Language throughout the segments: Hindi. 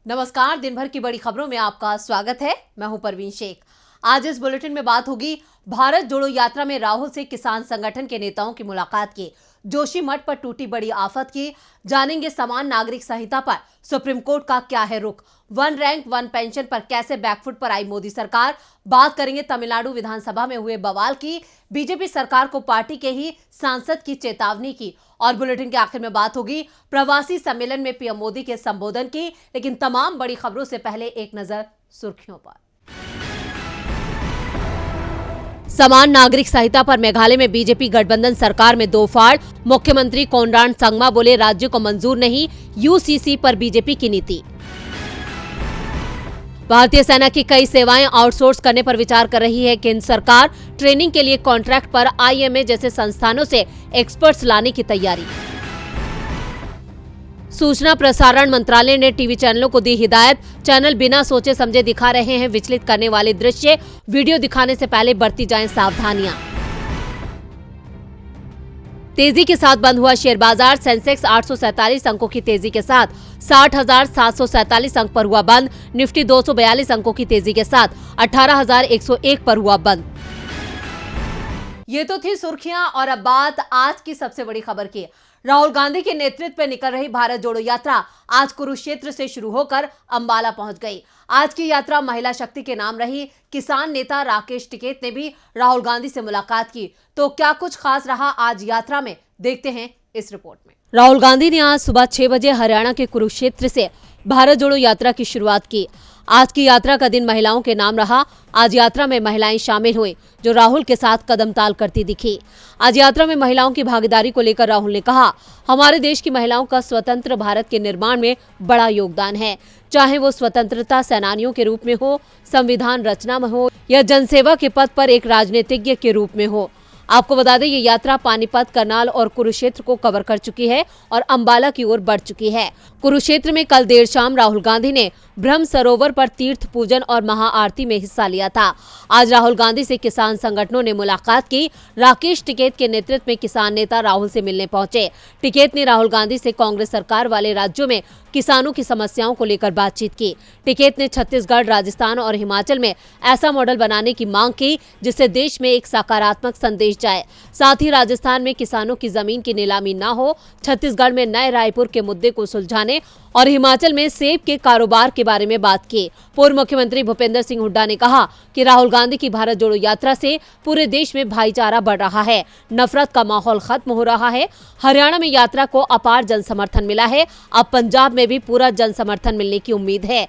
नमस्कार, दिन भर की बड़ी खबरों में आपका स्वागत है। मैं हूं परवीन शेख। आज इस बुलेटिन में बात होगी भारत जोड़ो यात्रा में राहुल से किसान संगठन के नेताओं की मुलाकात की, जोशीमठ पर टूटी बड़ी आफत की, जानेंगे समान नागरिक संहिता पर सुप्रीम कोर्ट का क्या है रुख, वन रैंक वन पेंशन पर कैसे बैकफुट पर आई मोदी सरकार, बात करेंगे तमिलनाडु विधानसभा में हुए बवाल की, बीजेपी सरकार को पार्टी के ही सांसद की चेतावनी की, और बुलेटिन के आखिर में बात होगी प्रवासी सम्मेलन में पीएम मोदी के संबोधन की। लेकिन तमाम बड़ी खबरों से पहले एक नजर सुर्खियों पर। समान नागरिक संहिता पर मेघालय में बीजेपी गठबंधन सरकार में दो फाड़, मुख्यमंत्री कोनराड संगमा बोले राज्य को मंजूर नहीं यूसीसी पर बीजेपी की नीति। भारतीय सेना की कई सेवाएं आउटसोर्स करने पर विचार कर रही है केंद्र सरकार, ट्रेनिंग के लिए कॉन्ट्रैक्ट पर आईएमए जैसे संस्थानों से एक्सपर्ट्स लाने की तैयारी। सूचना प्रसारण मंत्रालय ने टीवी चैनलों को दी हिदायत, चैनल बिना सोचे समझे दिखा रहे हैं विचलित करने वाले दृश्य, वीडियो दिखाने से पहले बरती जाएं सावधानियां। तेजी के साथ बंद हुआ शेयर बाजार, सेंसेक्स 847 अंकों की तेजी के साथ 60,747 अंक पर हुआ बंद, निफ्टी 242 अंकों की तेजी के साथ 18,101 पर हुआ बंद। ये तो थी सुर्खियां और अब बात आज की सबसे बड़ी खबर की। राहुल गांधी के नेतृत्व में निकल रही भारत जोड़ो यात्रा आज कुरुक्षेत्र से शुरू होकर अंबाला पहुंच गई। आज की यात्रा महिला शक्ति के नाम रही। किसान नेता राकेश टिकैत ने भी राहुल गांधी से मुलाकात की। तो क्या कुछ खास रहा आज यात्रा में, देखते हैं इस रिपोर्ट में। राहुल गांधी ने आज सुबह 6 बजे हरियाणा के कुरुक्षेत्र से भारत जोड़ो यात्रा की शुरुआत की। आज की यात्रा का दिन महिलाओं के नाम रहा। आज यात्रा में महिलाएं शामिल हुई जो राहुल के साथ कदम ताल करती दिखी। आज यात्रा में महिलाओं की भागीदारी को लेकर राहुल ने कहा, हमारे देश की महिलाओं का स्वतंत्र भारत के निर्माण में बड़ा योगदान है, चाहे वो स्वतंत्रता सेनानियों के रूप में हो, संविधान रचना में हो या जनसेवा के पद पर एक राजनीतिज्ञ के रूप में हो। आपको बता दें, ये यात्रा पानीपत, करनाल और कुरुक्षेत्र को कवर कर चुकी है और अंबाला की ओर बढ़ चुकी है। कुरुक्षेत्र में कल देर शाम राहुल गांधी ने ब्रह्म सरोवर पर तीर्थ पूजन और महाआरती में हिस्सा लिया था। आज राहुल गांधी से किसान संगठनों ने मुलाकात की। राकेश टिकैत के नेतृत्व में किसान नेता राहुल से मिलने पहुंचे। टिकैत ने राहुल गांधी से कांग्रेस सरकार वाले राज्यों में किसानों की समस्याओं को लेकर बातचीत की। टिकैत ने छत्तीसगढ़, राजस्थान और हिमाचल में ऐसा मॉडल बनाने की मांग की जिससे देश में एक सकारात्मक संदेश जाए। साथ ही राजस्थान में किसानों की जमीन की नीलामी न हो, छत्तीसगढ़ में नए रायपुर के मुद्दे को सुलझाने और हिमाचल में सेब के कारोबार के बारे में बात की। पूर्व मुख्यमंत्री भूपेंद्र सिंह हुड्डा ने कहा कि राहुल गांधी की भारत जोड़ो यात्रा से पूरे देश में भाईचारा बढ़ रहा है, नफरत का माहौल खत्म हो रहा है। हरियाणा में यात्रा को अपार जन समर्थन मिला है, अब पंजाब में भी पूरा जन समर्थन मिलने की उम्मीद है।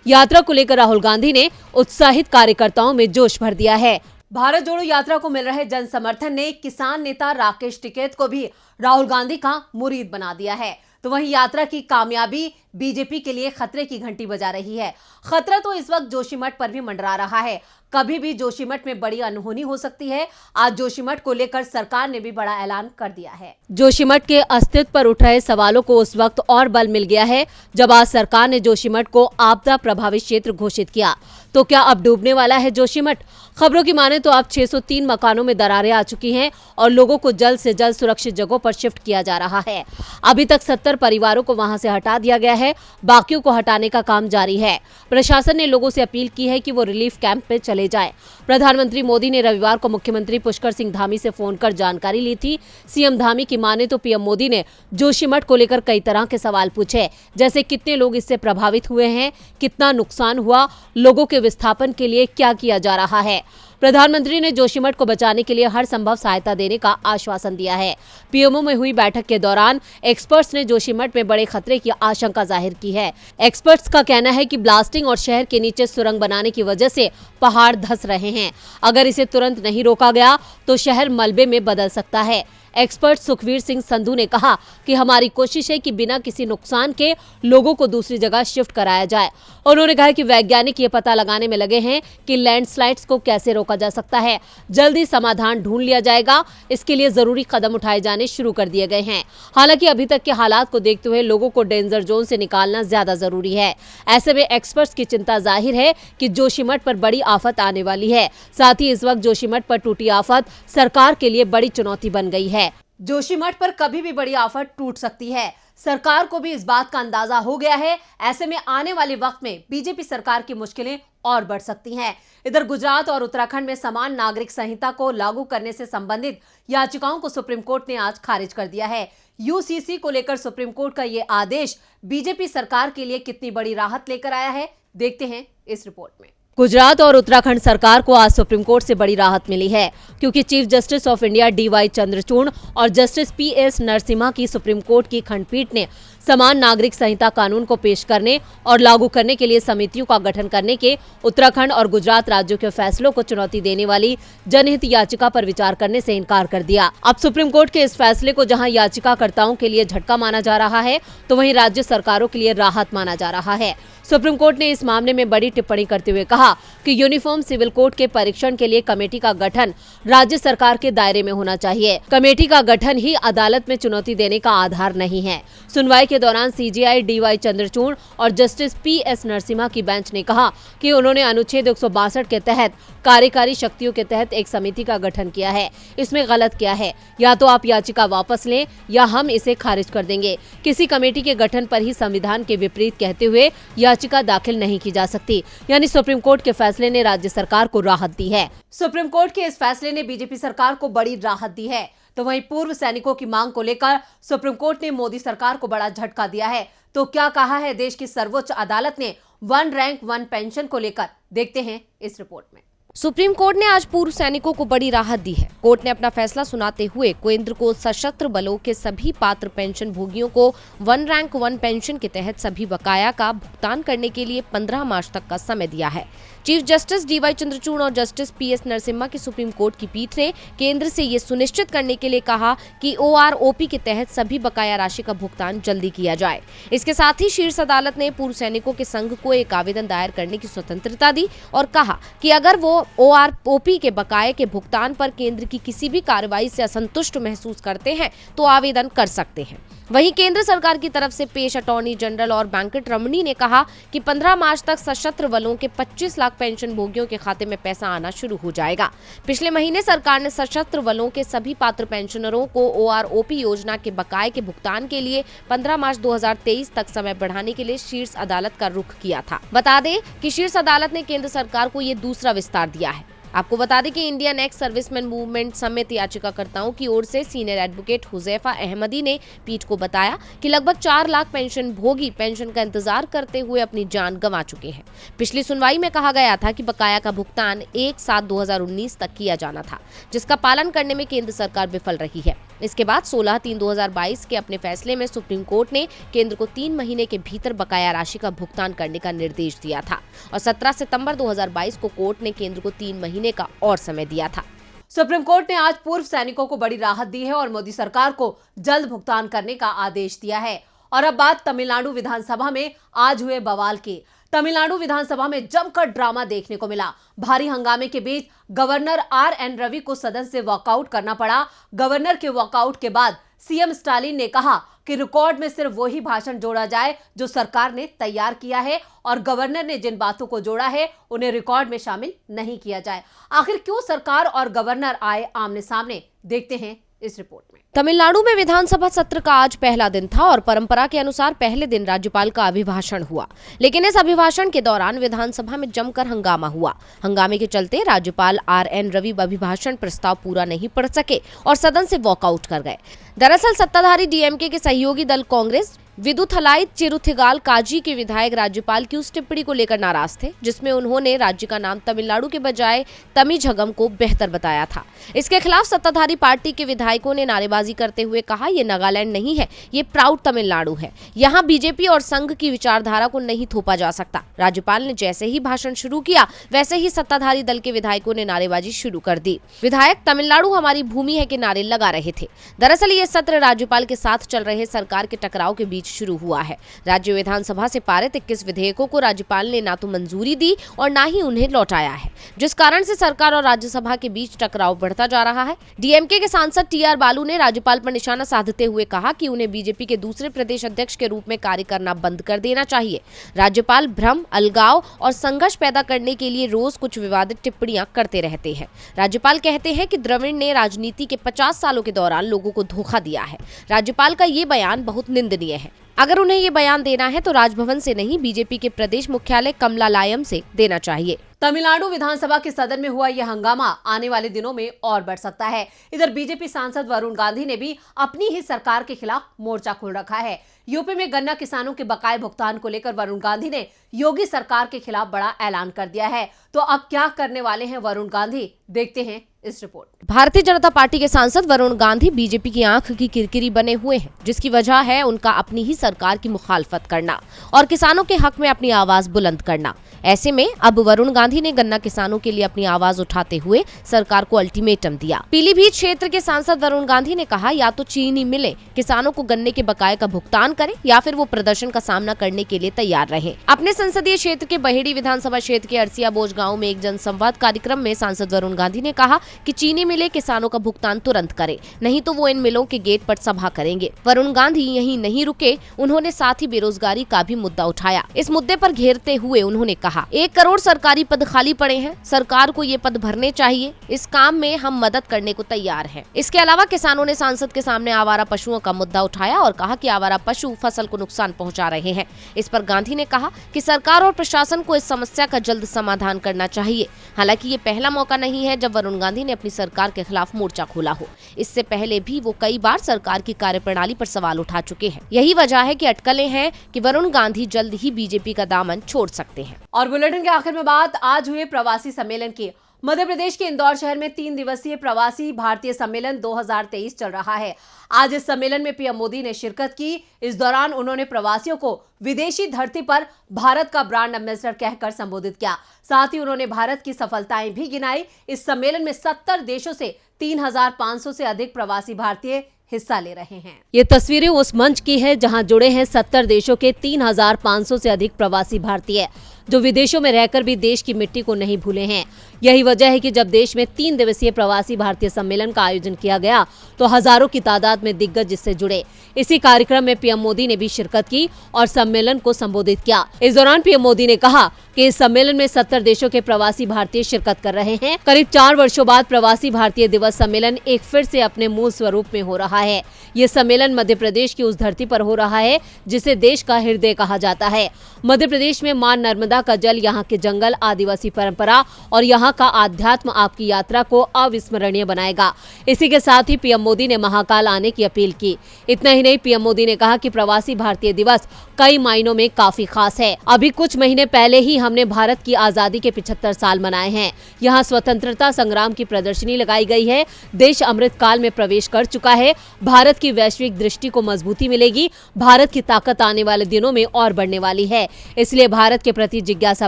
यात्रा को लेकर राहुल गांधी ने उत्साहित कार्यकर्ताओं में जोश भर दिया है। भारत जोड़ो यात्रा को मिल रहे जन समर्थन ने किसान नेता राकेश टिकैत को भी राहुल गांधी का मुरीद बना दिया है। तो वहीं यात्रा की कामयाबी बीजेपी के लिए खतरे की घंटी बजा रही है। खतरा तो इस वक्त जोशीमठ पर भी मंडरा रहा है। कभी भी जोशीमठ में बड़ी अनहोनी हो सकती है। आज जोशीमठ को लेकर सरकार ने भी बड़ा ऐलान कर दिया है। जोशीमठ के अस्तित्व पर उठ रहे सवालों को उस वक्त और बल मिल गया है जब आज सरकार ने जोशीमठ को आपदा प्रभावित क्षेत्र घोषित किया। तो क्या अब डूबने वाला है जोशीमठ? खबरों की माने तो अब 603 मकानों में दरारें आ चुकी हैं और लोगों को जल्द से जल्द सुरक्षित जगहों पर शिफ्ट किया जा रहा है। अभी तक 70 परिवारों को वहां से हटा दिया गया है, बाकियों को हटाने का काम जारी है। प्रशासन ने लोगों से अपील की है कि वो रिलीफ कैंप में चले जाएं। प्रधानमंत्री मोदी ने रविवार को मुख्यमंत्री पुष्कर सिंह धामी से फोन कर जानकारी ली थी। सीएम धामी की माने तो पीएम मोदी ने जोशीमठ को लेकर कई तरह के सवाल पूछे, जैसे कितने लोग इससे प्रभावित हुए हैं, कितना नुकसान हुआ, लोगों के विस्थापन के लिए क्या किया जा रहा है। प्रधानमंत्री ने जोशीमठ को बचाने के लिए हर संभव सहायता देने का आश्वासन दिया है। पीएमओ में हुई बैठक के दौरान एक्सपर्ट्स ने जोशीमठ में बड़े खतरे की आशंका जाहिर की है। एक्सपर्ट्स का कहना है कि ब्लास्टिंग और शहर के नीचे सुरंग बनाने की वजह से पहाड़ धंस रहे हैं। अगर इसे तुरंत नहीं रोका गया तो शहर मलबे में बदल सकता है। एक्सपर्ट सुखवीर सिंह संधू ने कहा कि हमारी कोशिश है कि बिना किसी नुकसान के लोगों को दूसरी जगह शिफ्ट कराया जाए। उन्होंने कहा कि वैज्ञानिक ये पता लगाने में लगे हैं कि लैंडस्लाइड्स को कैसे रोका जा सकता है। जल्दी समाधान ढूंढ लिया जाएगा। इसके लिए जरूरी कदम उठाए जाने शुरू कर दिए गए हैं। हालांकि अभी तक के हालात को देखते हुए लोगों को डेंजर जोन से निकालना ज्यादा जरूरी है। ऐसे में एक्सपर्ट्स की चिंता जाहिर है कि जोशीमठ पर बड़ी आफत आने वाली है। साथ ही इस वक्त जोशीमठ पर टूटी आफत सरकार के लिए बड़ी चुनौती बन गई है। जोशीमठ पर कभी भी बड़ी आफत टूट सकती है। सरकार को भी इस बात का अंदाजा हो गया है। ऐसे में आने वाले वक्त में बीजेपी सरकार की मुश्किलें और बढ़ सकती हैं। इधर गुजरात और उत्तराखंड में समान नागरिक संहिता को लागू करने से संबंधित याचिकाओं को सुप्रीम कोर्ट ने आज खारिज कर दिया है। यूसीसी को लेकर सुप्रीम कोर्ट का यह आदेश बीजेपी सरकार के लिए कितनी बड़ी राहत लेकर आया है, देखते हैं इस रिपोर्ट में। गुजरात और उत्तराखंड सरकार को आज सुप्रीम कोर्ट से बड़ी राहत मिली है, क्योंकि chief justice of India DY Chandrachud और जस्टिस पीएस नरसिम्हा की सुप्रीम कोर्ट की खंडपीठ ने समान नागरिक संहिता कानून को पेश करने और लागू करने के लिए समितियों का गठन करने के उत्तराखंड और गुजरात राज्यों के फैसलों को चुनौती देने वाली जनहित याचिका पर विचार करने से इनकार कर दिया। अब सुप्रीम कोर्ट के इस फैसले को जहां याचिकाकर्ताओं के लिए झटका माना जा रहा है, तो वहीं राज्य सरकारों के लिए राहत माना जा रहा है। सुप्रीम कोर्ट ने इस मामले में बड़ी टिप्पणी करते हुए कहा कि यूनिफॉर्म सिविल कोड के परीक्षण के लिए कमेटी का गठन राज्य सरकार के दायरे में होना चाहिए। कमेटी का गठन ही अदालत में चुनौती देने का आधार नहीं है। सुनवाई के दौरान सीजेआई डीवाई चंद्रचूड़ और जस्टिस पीएस नरसिम्हा की बेंच ने कहा कि उन्होंने अनुच्छेद 162 के तहत कार्यकारी शक्तियों के तहत एक समिति का गठन किया है। इसमें गलत क्या है? या तो आप याचिका वापस लें या हम इसे खारिज कर देंगे। किसी कमेटी के गठन पर ही संविधान के विपरीत कहते हुए याचिका दाखिल नहीं की जा सकती। यानी सुप्रीम कोर्ट के फैसले ने राज्य सरकार को राहत दी है। सुप्रीम कोर्ट के इस फैसले ने बीजेपी सरकार को बड़ी राहत दी है। तो वहीं पूर्व सैनिकों की मांग को लेकर सुप्रीम कोर्ट ने मोदी सरकार को बड़ा झटका दिया है। तो क्या कहा है देश की सर्वोच्च अदालत ने वन रैंक वन पेंशन को लेकर, देखते हैं इस रिपोर्ट में। सुप्रीम कोर्ट ने आज पूर्व सैनिकों को बड़ी राहत दी है। कोर्ट ने अपना फैसला सुनाते हुए केंद्र को सशस्त्र बलों के सभी पात्र पेंशन भोगियों को वन रैंक वन पेंशन के तहत सभी बकाया का भुगतान करने के लिए 15 मार्च तक का समय दिया है। चीफ जस्टिस डीवाई चंद्रचूड़ और जस्टिस पीएस नरसिम्हा की सुप्रीम कोर्ट की पीठ ने केंद्र से ये सुनिश्चित करने के लिए कहा कि ओआरओपी के तहत सभी बकाया राशि का भुगतान जल्दी किया जाए। इसके साथ ही शीर्ष अदालत ने पूर्व सैनिकों के संघ को एक आवेदन दायर करने की स्वतंत्रता दी और कहा कि अगर वो ओआरओपी के बकाये के भुगतान पर केंद्र की किसी भी कार्रवाई से असंतुष्ट महसूस करते हैं तो आवेदन कर सकते हैं। वहीं केंद्र सरकार की तरफ से पेश अटॉर्नी जनरल और वेंकट रमणी ने कहा कि 15 मार्च तक सशस्त्र बलों के 25 लाख पेंशन भोगियों के खाते में पैसा आना शुरू हो जाएगा। पिछले महीने सरकार ने सशस्त्र बलों के सभी पात्र पेंशनरों को ओआरओपी योजना के बकाये के भुगतान के लिए 15 मार्च 2023 तक समय बढ़ाने के लिए शीर्ष अदालत का रुख किया था। बता दें कि शीर्ष अदालत ने केंद्र सरकार को ये दूसरा विस्तार दिया है। आपको बता दें कि इंडियन एक्स सर्विसमैन मूवमेंट समेत याचिकाकर्ताओं की ओर से सीनियर एडवोकेट हुजैफा अहमदी ने पीठ को बताया कि लगभग 4 लाख पेंशन भोगी पेंशन का इंतजार करते हुए अपनी जान गंवा चुके हैं। पिछली सुनवाई में कहा गया था कि बकाया का भुगतान 1/7/2019 तक किया जाना था, जिसका पालन करने में केंद्र सरकार विफल रही है। इसके बाद 16/3/2022 के अपने फैसले में सुप्रीम कोर्ट ने केंद्र को 3 महीने के भीतर बकाया राशि का भुगतान करने का निर्देश दिया था और 17 सितंबर 2022 को कोर्ट ने केंद्र को 3 महीने का और समय दिया था। सुप्रीम कोर्ट ने आज पूर्व सैनिकों को बड़ी राहत दी है और मोदी सरकार को जल्द भुगतान करने का आदेश दिया है। और अब बात तमिलनाडु विधानसभा में आज हुए बवाल की। तमिलनाडु विधानसभा में जमकर ड्रामा देखने को मिला। भारी हंगामे के बीच गवर्नर आर.एन. रवि को सदन से वॉकआउट करना पड़ा। गवर्नर के वॉकआउट के बाद सीएम स्टालिन ने कहा कि रिकॉर्ड में सिर्फ वही भाषण जोड़ा जाए जो सरकार ने तैयार किया है और गवर्नर ने जिन बातों को जोड़ा है उन्हें रिकॉर्ड में शामिल नहीं किया जाए। आखिर क्यों सरकार और गवर्नर आए आमने सामने, देखते हैं इस रिपोर्ट में। तमिलनाडु में विधानसभा सत्र का आज पहला दिन था और परंपरा के अनुसार पहले दिन राज्यपाल का अभिभाषण हुआ, लेकिन इस अभिभाषण के दौरान विधानसभा में जमकर हंगामा हुआ। हंगामे के चलते राज्यपाल आर.एन. रवि अभिभाषण प्रस्ताव पूरा नहीं पढ़ सके और सदन से वॉकआउट कर गए। दरअसल सत्ताधारी डीएमके के सहयोगी दल कांग्रेस विदुथलाई चिरुथिगाल काजी के विधायक राज्यपाल की उस टिप्पणी को लेकर नाराज थे जिसमें उन्होंने राज्य का नाम तमिलनाडु के बजाय तमिझगम को बेहतर बताया था। इसके खिलाफ सत्ताधारी पार्टी के विधायकों ने नारेबाजी करते हुए कहा, ये नागालैंड नहीं है, ये प्राउड तमिलनाडु है। यहाँ बीजेपी और संघ की विचारधारा को नहीं थोपा जा सकता। राज्यपाल ने जैसे ही भाषण शुरू किया वैसे ही सत्ताधारी दल के विधायकों ने नारेबाजी शुरू कर दी। विधायक तमिलनाडु हमारी भूमि है के नारे लगा रहे थे। दरअसल ये सत्र राज्यपाल के साथ चल रहे सरकार के टकराव के बीच शुरू हुआ है। राज्य विधानसभा से पारित 21 विधेयकों को राज्यपाल ने ना तो मंजूरी दी और ना ही उन्हें लौटाया है, जिस कारण से सरकार और राज्यसभा के बीच टकराव बढ़ता जा रहा है। डीएमके के सांसद टीआर बालू ने राज्यपाल पर निशाना साधते हुए कहा कि उन्हें बीजेपी के दूसरे प्रदेश अध्यक्ष के रूप में कार्य करना बंद कर देना चाहिए। राज्यपाल भ्रम, अलगाव और संघर्ष पैदा करने के लिए रोज कुछ विवादित टिप्पणियां करते रहते हैं। राज्यपाल कहते हैं कि द्रविड़ ने राजनीति के 50 सालों के दौरान लोगों को धोखा दिया है। राज्यपाल का ये बयान बहुत निंदनीय है। अगर उन्हें ये बयान देना है तो राजभवन से नहीं, बीजेपी के प्रदेश मुख्यालय कमलालायम से देना चाहिए। तमिलनाडु विधानसभा के सदन में हुआ यह हंगामा आने वाले दिनों में और बढ़ सकता है। इधर बीजेपी सांसद वरुण गांधी ने भी अपनी ही सरकार के खिलाफ मोर्चा खोल रखा है। यूपी में गन्ना किसानों के बकाये भुगतान को लेकर वरुण गांधी ने योगी सरकार के खिलाफ बड़ा ऐलान कर दिया है। तो अब क्या करने वाले हैं वरुण गांधी, देखते हैं इस रिपोर्ट। भारतीय जनता पार्टी के सांसद वरुण गांधी बीजेपी की आंख की किरकिरी बने हुए हैं, जिसकी वजह है उनका अपनी ही सरकार की मुखालफत करना और किसानों के हक में अपनी आवाज बुलंद करना। ऐसे में अब वरुण गांधी ने गन्ना किसानों के लिए अपनी आवाज उठाते हुए सरकार को अल्टीमेटम दिया। पीलीभीत क्षेत्र के सांसद वरुण गांधी ने कहा, या तो चीनी मिले किसानों को गन्ने के बकाये का भुगतान करें या फिर वो प्रदर्शन का सामना करने के लिए तैयार रहे। अपने संसदीय क्षेत्र के बहेड़ी विधानसभा क्षेत्र के अरसिया बोझ गाँव में एक जनसंवाद कार्यक्रम में सांसद वरुण गांधी ने कहा कि चीनी मिले किसानों का भुगतान तुरंत करें, नहीं तो वो इन मिलों के गेट पर सभा करेंगे। वरुण गांधी यहीं नहीं रुके, उन्होंने साथ ही बेरोजगारी का भी मुद्दा उठाया। इस मुद्दे पर घेरते हुए उन्होंने कहा, 1 करोड़ सरकारी पद खाली पड़े हैं, सरकार को ये पद भरने चाहिए, इस काम में हम मदद करने को तैयार हैं। इसके अलावा किसानों ने सांसद के सामने आवारा पशुओं का मुद्दा उठाया और कहा कि आवारा पशु फसल को नुकसान पहुंचा रहे हैं। इस पर गांधी ने कहा कि सरकार और प्रशासन को इस समस्या का जल्द समाधान करना चाहिए। हालांकि ये पहला मौका नहीं है जब वरुण गांधी ने अपनी सरकार के खिलाफ मोर्चा खोला हो। इससे पहले भी वो कई बार सरकार की कार्यप्रणाली पर सवाल उठा चुके हैं। यही वजह है कि अटकलें हैं कि वरुण गांधी जल्द ही बीजेपी का दामन छोड़ सकते हैं। और बुलेटिन के आखिर में बात आज हुए प्रवासी सम्मेलन की। मध्य प्रदेश के इंदौर शहर में 3 दिवसीय प्रवासी भारतीय सम्मेलन 2023 चल रहा है। आज इस सम्मेलन में पीएम मोदी ने शिरकत की। इस दौरान उन्होंने प्रवासियों को विदेशी धरती पर भारत का ब्रांड एम्बेसडर कहकर संबोधित किया। साथ ही उन्होंने भारत की सफलताएं भी गिनाई। इस सम्मेलन में 70 देशों से 3,500 से अधिक प्रवासी भारतीय हिस्सा ले रहे हैं। ये तस्वीरें उस मंच की है जहां जुड़े हैं 70 देशों के 3,500 से अधिक प्रवासी भारतीय, जो विदेशों में रहकर भी देश की मिट्टी को नहीं भूले हैं। यही वजह है कि जब देश में 3 दिवसीय प्रवासी भारतीय सम्मेलन का आयोजन किया गया तो हजारों की तादाद में दिग्गज इससे जुड़े। इसी कार्यक्रम में पीएम मोदी ने भी शिरकत की और सम्मेलन को संबोधित किया। इस दौरान पीएम मोदी ने कहा कि इस सम्मेलन में 70 देशों के प्रवासी भारतीय शिरकत कर रहे हैं। करीब 4 वर्षों बाद प्रवासी भारतीय दिवस सम्मेलन एक फिर से अपने मूल स्वरूप में हो रहा है। ये सम्मेलन मध्य प्रदेश की उस धरती पर हो रहा है जिसे देश का हृदय कहा जाता है। मध्य प्रदेश में मां नर्मदा का जल, यहाँ के जंगल, आदिवासी परंपरा और यहाँ का आध्यात्म आपकी यात्रा को अविस्मरणीय बनाएगा। इसी के साथ ही पीएम मोदी ने महाकाल आने की अपील की। इतना ही नहीं, पीएम मोदी ने कहा कि प्रवासी भारतीय दिवस कई मायनों में काफी खास है। अभी कुछ महीने पहले ही हमने भारत की आजादी के 75 साल मनाए हैं। यहाँ स्वतंत्रता संग्राम की प्रदर्शनी लगाई गई है। देश अमृत काल में प्रवेश कर चुका है। भारत की वैश्विक दृष्टि को मजबूती मिलेगी। भारत की ताकत आने वाले दिनों में और बढ़ने वाली है। इसलिए भारत के प्रति जिज्ञासा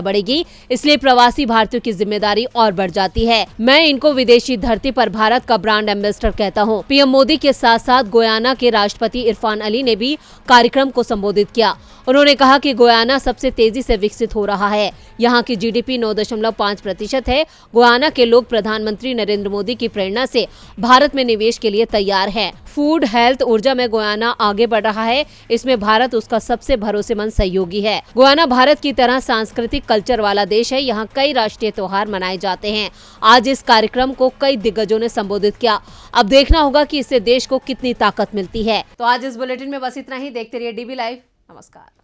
बढ़ेगी। इसलिए प्रवासी भारतीयों की जिम्मेदारी और बढ़ जाती है। मैं इनको विदेशी धरती पर भारत का ब्रांड एम्बेसडर कहता हूँ। पीएम मोदी के साथ साथ गोयाना के राष्ट्रपति इरफान अली ने भी कार्यक्रम को संबोधित किया। उन्होंने कहा कि गोयाना सबसे तेजी से विकसित हो रहा है। यहाँ की जीडीपी 9.5% है। गोयाना के लोग प्रधानमंत्री नरेंद्र मोदी की प्रेरणा से भारत में निवेश के लिए तैयार हैं। फूड, हेल्थ, ऊर्जा में गोयाना आगे बढ़ रहा है। इसमें भारत उसका सबसे भरोसेमंद सहयोगी है। गोयाना भारत की तरह सांस्कृतिक कल्चर वाला देश है। यहाँ कई राष्ट्रीय त्योहार मनाए जाते हैं। आज इस कार्यक्रम को कई दिग्गजों ने संबोधित किया। अब देखना होगा कि इससे देश को कितनी ताकत मिलती है। तो आज इस बुलेटिन में बस इतना ही। देखते रहिए डीबी लाइव। नमस्कार।